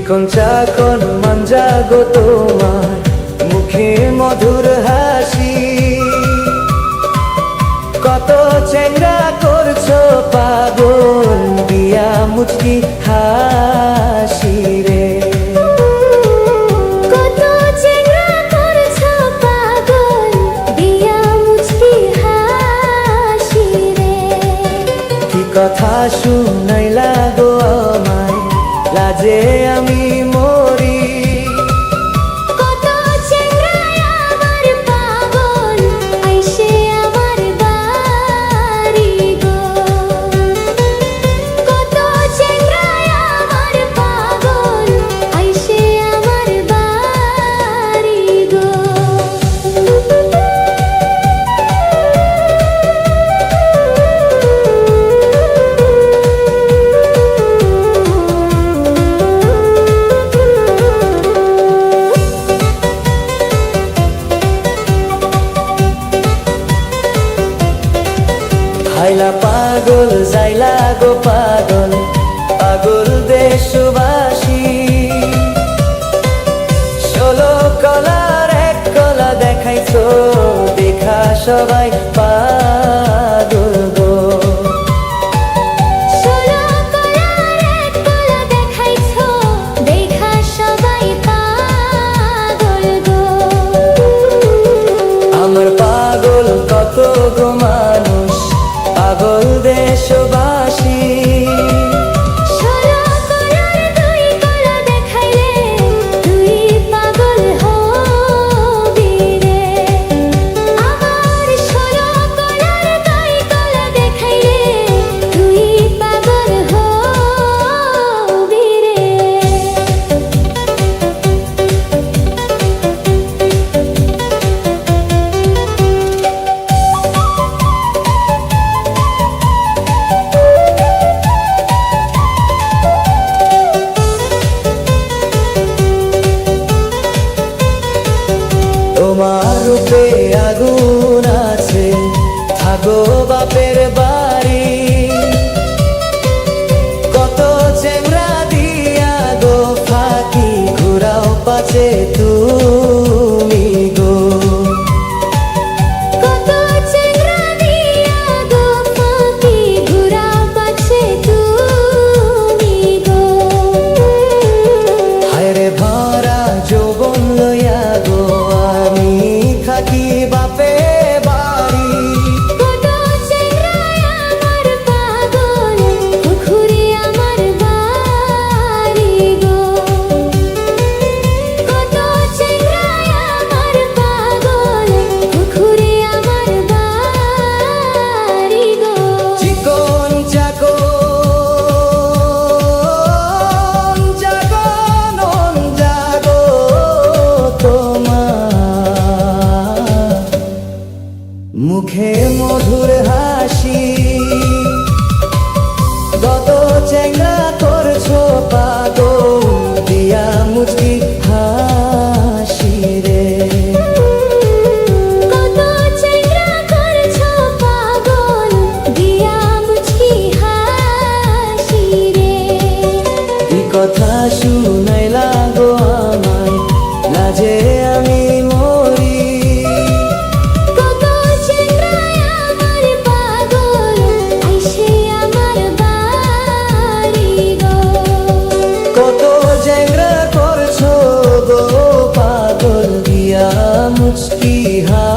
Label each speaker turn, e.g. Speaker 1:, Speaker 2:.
Speaker 1: চিকন চাকন মাঞ্জা গো তোমার মুখে মধুর হাসি, কত চেঙ্গা করছো পাগল দিয়া মুচকি হাসি রে।
Speaker 2: কত চেঙ্গা করছো পাগল দিয়া মুচকি হাসি রে।
Speaker 1: কি কথা শুনাইলা গো আমায়, লাজে আমি মরি।
Speaker 2: কত চেঙ্গা আমার পাগল আইসে আমার বাড়ি গো। কত চেঙ্গা আমার পাগল আইসে আমার বাড়ি গো।
Speaker 1: হাইলা পাগল যাইলা গো পাগল, পাগল দেশবাসী। 16 কলার এক কলা দেখাইছো, দেখা সবাই পাগল গো।
Speaker 2: 16 কলার এক কলা দেখাইছো, দেখা সবাই পাগল গো।
Speaker 1: আমার পাগল কত গো মানুষ, পাগল দেশবাসী।
Speaker 2: 16 কলার দুই কলা দেখাইলে তুই পাগল হবি রে। আমার 16 কলার দুই কলা দেখাইলে তুই পাগল হবি রে।
Speaker 1: তোমার রূপে আগুন আছে, থাকো বাপের বাড়ি। কত চেংরা দিয়া গো ফাঁকি, ঘুরাও পাছে তুমি গো।
Speaker 2: কত চেঙ্গা দিয়া গো ফাঁকি, ঘুরা পাছে তুমি গো।
Speaker 1: হায়রে ভরা যৌবন লইয়া গো আমি থাকি বাপে বাড়ি।
Speaker 2: কত চেঙ্গা আমার পাগল, ঘুরে আমার বাড়ি গো। কত চেঙ্গা আমার পাগল, ঘুরে আমার বাড়ি গো।
Speaker 1: চিকন চাকন জাগনন জাগো তোমার মুখে মধুর হাসি, কত চেঙ্গা করছো পাগল দিয়া মুচকি হাসি রে।
Speaker 2: কত চেঙ্গা করছো পাগল দিয়া মুচকি হাসি রে।
Speaker 1: কি কথা শুনাইলা গো আমায়, লাজে আমি মরি।
Speaker 2: কত চেঙ্গা আমার পাগল আইসে আমার বাড়ি গো।
Speaker 1: কত চেংরা করছো গো পাগল দিয়া মুচকি হা